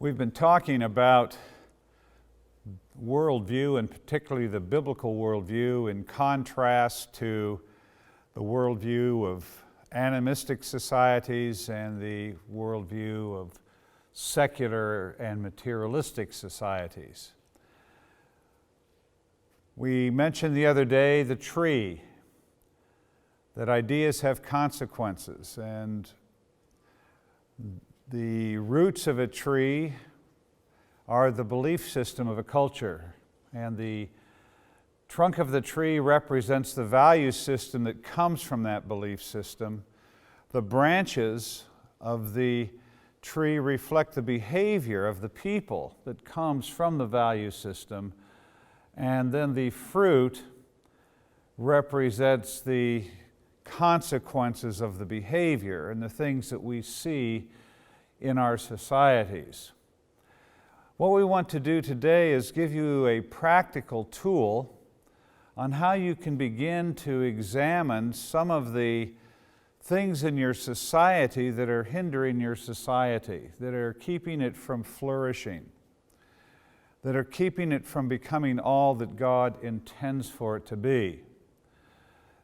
We've been talking about worldview, and particularly the biblical worldview, in contrast to the worldview of animistic societies and the worldview of secular and materialistic societies. We mentioned the other day the tree, that ideas have consequences, and the roots of a tree are the belief system of a culture, and the trunk of the tree represents the value system that comes from that belief system. The branches of the tree reflect the behavior of the people that comes from the value system, and then the fruit represents the consequences of the behavior and the things that we see in our societies. What we want to do today is give you a practical tool on how you can begin to examine some of the things in your society that are hindering your society, that are keeping it from flourishing, that are keeping it from becoming all that God intends for it to be.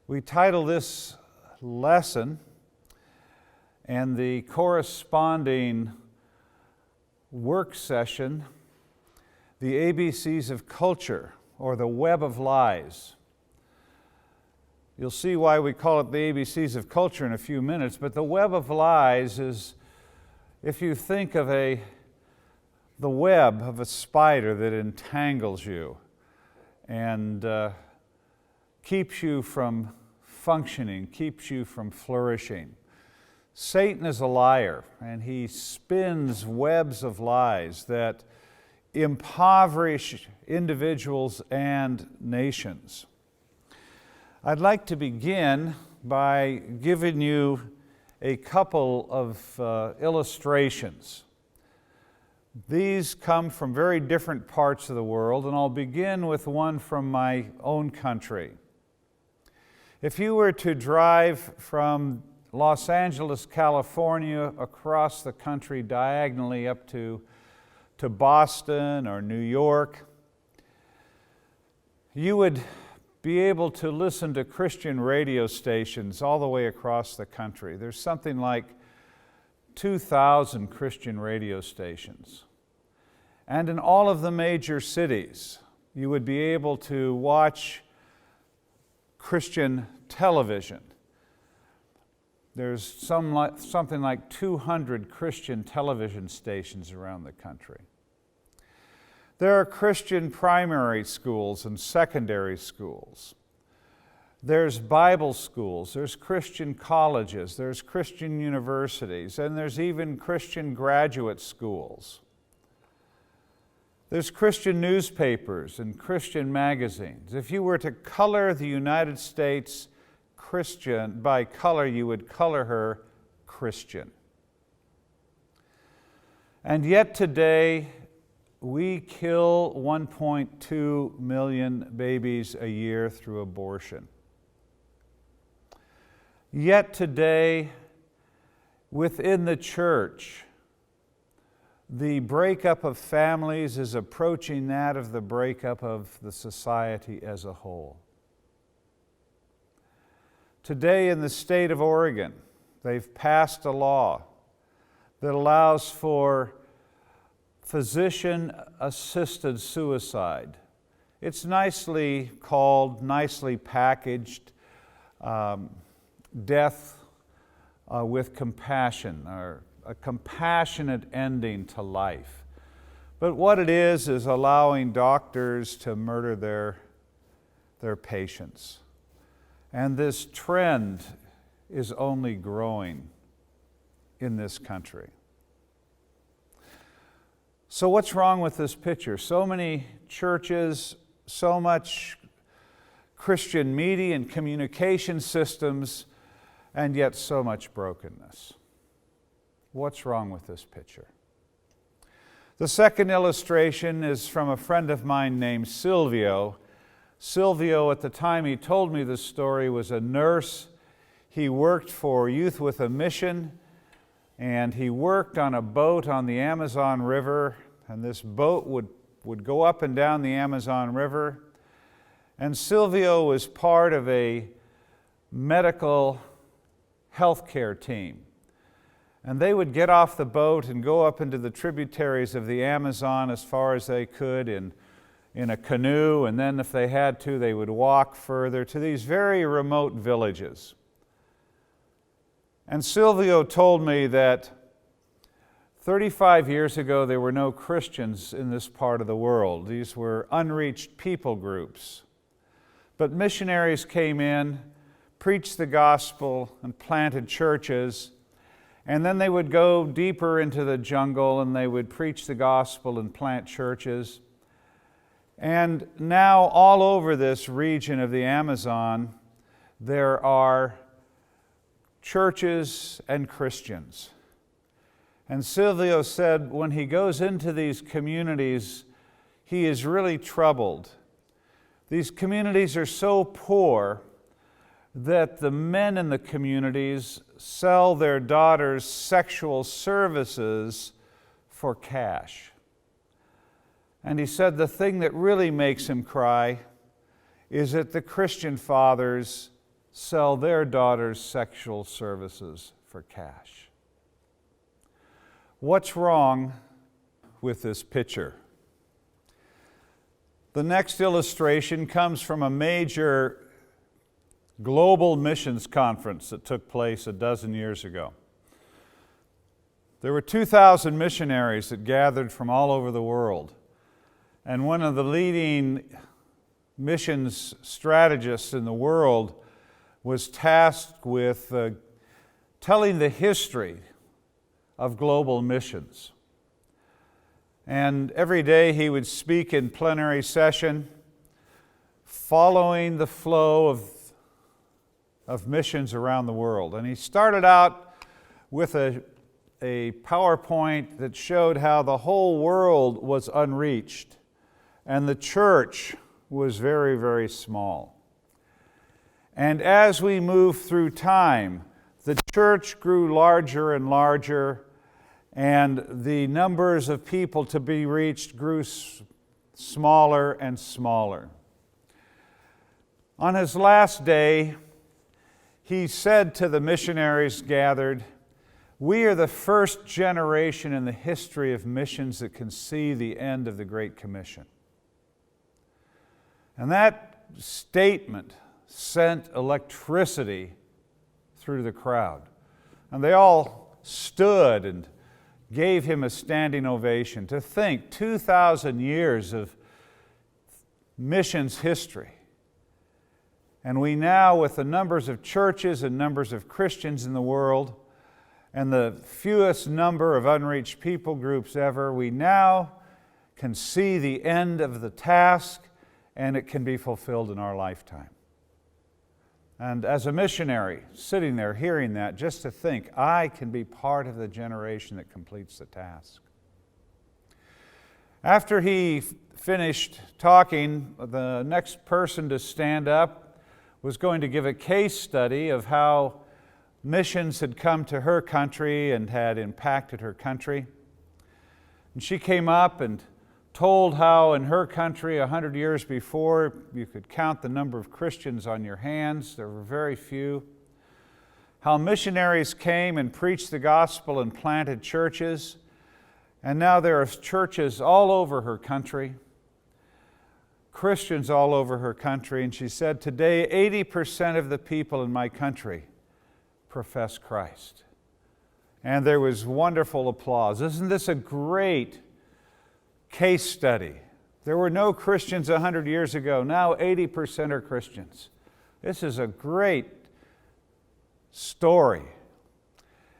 We title this lesson and the corresponding work session, The ABCs of Culture, or the Web of Lies. You'll see why we call it the ABCs of Culture in a few minutes, but the Web of Lies is, if you think of the web of a spider that entangles you and keeps you from functioning, keeps you from flourishing. Satan is a liar, and he spins webs of lies that impoverish individuals and nations. I'd like to begin by giving you a couple of illustrations. These come from very different parts of the world, and I'll begin with one from my own country. If you were to drive from Los Angeles, California, across the country diagonally up to Boston or New York, you would be able to listen to Christian radio stations all the way across the country. There's something like 2,000 Christian radio stations. And in all of the major cities, you would be able to watch Christian television. There's something like 200 Christian television stations around the country. There are Christian primary schools and secondary schools. There's Bible schools, there's Christian colleges, there's Christian universities, and there's even Christian graduate schools. There's Christian newspapers and Christian magazines. If you were to color the United States Christian by color, you would color her Christian. And yet today, we kill 1.2 million babies a year through abortion. Yet today, within the church, the breakup of families is approaching that of the breakup of the society as a whole. Today in the state of Oregon, they've passed a law that allows for physician-assisted suicide. It's nicely called, nicely packaged, death with compassion, or a compassionate ending to life. But what it is allowing doctors to murder their patients. And this trend is only growing in this country. So what's wrong with this picture? So many churches, so much Christian media and communication systems, and yet so much brokenness. What's wrong with this picture? The second illustration is from a friend of mine named Silvio. Silvio, at the time he told me this story, was a nurse. He worked for Youth with a Mission, and he worked on a boat on the Amazon River, and this boat would go up and down the Amazon River. And Silvio was part of a medical healthcare team. And they would get off the boat and go up into the tributaries of the Amazon as far as they could in a canoe, and then if they had to, they would walk further to these very remote villages. And Silvio told me that 35 years ago there were no Christians in this part of the world. These were unreached people groups. But missionaries came in, preached the gospel, and planted churches. And then they would go deeper into the jungle and they would preach the gospel and plant churches. And now all over this region of the Amazon, there are churches and Christians. And Silvio said when he goes into these communities, he is really troubled. These communities are so poor that the men in the communities sell their daughters' sexual services for cash. And he said the thing that really makes him cry is that the Christian fathers sell their daughters' sexual services for cash. What's wrong with this picture? The next illustration comes from a major global missions conference that took place 12 years ago. There were 2,000 missionaries that gathered from all over the world. And one of the leading missions strategists in the world was tasked with telling the history of global missions. And every day he would speak in plenary session, following the flow of missions around the world. And he started out with a PowerPoint that showed how the whole world was unreached and the church was very, very small. And as we moved through time, the church grew larger and larger, and the numbers of people to be reached grew smaller and smaller. On his last day, he said to the missionaries gathered, "We are the first generation in the history of missions that can see the end of the Great Commission." And that statement sent electricity through the crowd. And they all stood and gave him a standing ovation. To think 2,000 years of missions history. And we now, with the numbers of churches and numbers of Christians in the world, and the fewest number of unreached people groups ever, we now can see the end of the task, and it can be fulfilled in our lifetime. And as a missionary, sitting there hearing that, just to think, I can be part of the generation that completes the task. After he finished talking, the next person to stand up was going to give a case study of how missions had come to her country and had impacted her country. And she came up and told how in her country 100 years before you could count the number of Christians on your hands. There were very few. How missionaries came and preached the gospel and planted churches. And now there are churches all over her country, Christians all over her country. And she said, today 80% of the people in my country profess Christ. And there was wonderful applause. Isn't this a great case study? There were no Christians 100 years ago. Now 80% are Christians. This is a great story.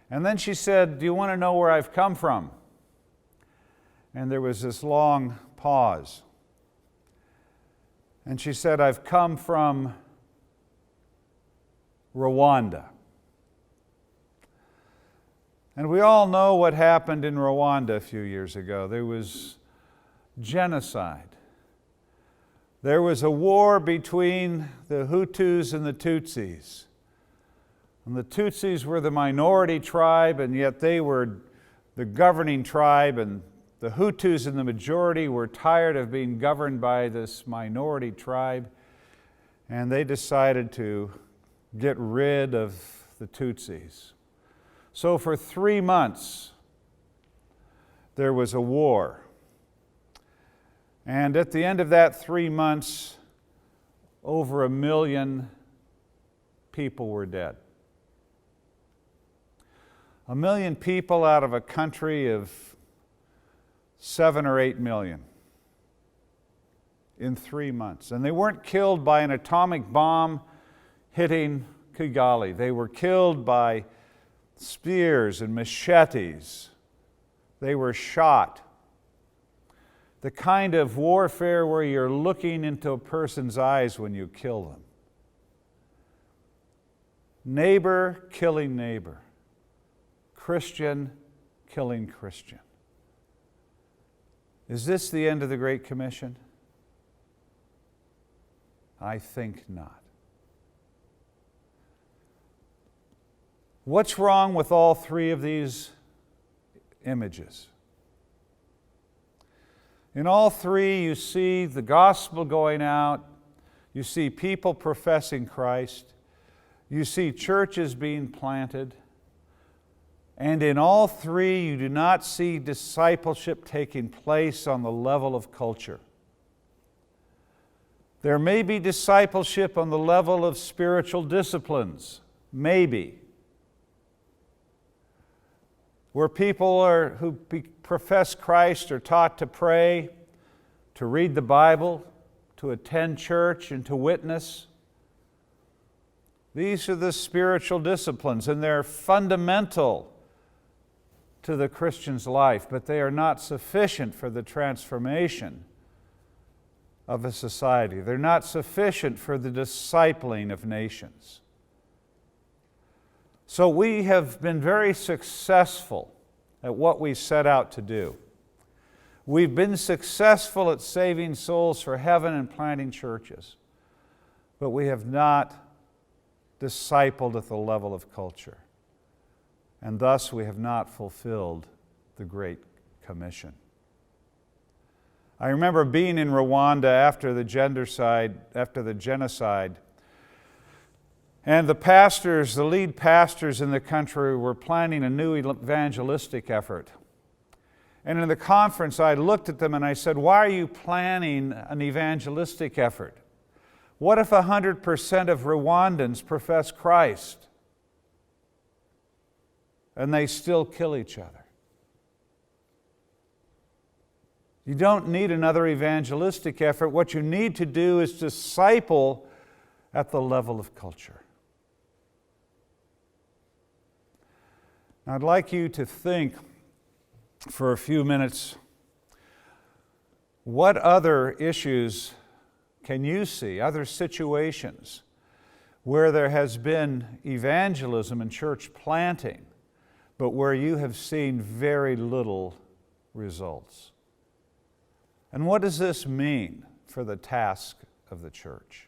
And then she said, do you want to know where I've come from? And there was this long pause. And she said, I've come from Rwanda. And we all know what happened in Rwanda a few years ago. There was genocide. There was a war between the Hutus and the Tutsis. And the Tutsis were the minority tribe, and yet they were the governing tribe, and the Hutus in the majority were tired of being governed by this minority tribe, and they decided to get rid of the Tutsis. So for 3 months, there was a war. And at the end of that 3 months, over 1 million people were dead. 1 million people out of a country of 7 or 8 million in 3 months. And they weren't killed by an atomic bomb hitting Kigali. They were killed by spears and machetes. They were shot. The kind of warfare where you're looking into a person's eyes when you kill them. Neighbor killing neighbor. Christian killing Christian. Is this the end of the Great Commission? I think not. What's wrong with all three of these images? In all three, you see the gospel going out, you see people professing Christ, you see churches being planted, and in all three, you do not see discipleship taking place on the level of culture. There may be discipleship on the level of spiritual disciplines, maybe, where people who profess Christ are taught to pray, to read the Bible, to attend church, and to witness. These are the spiritual disciplines, and they're fundamental to the Christian's life, but they are not sufficient for the transformation of a society. They're not sufficient for the discipling of nations. So we have been very successful at what we set out to do. We've been successful at saving souls for heaven and planting churches, but we have not discipled at the level of culture. And thus we have not fulfilled the Great Commission. I remember being in Rwanda after the genocide, and the lead pastors in the country were planning a new evangelistic effort. And in the conference, I looked at them and I said, "Why are you planning an evangelistic effort? What if 100% of Rwandans profess Christ and they still kill each other?" You don't need another evangelistic effort. What you need to do is disciple at the level of culture. Now, I'd like you to think for a few minutes, what other issues can you see, other situations where there has been evangelism and church planting, but where you have seen very little results? And what does this mean for the task of the church?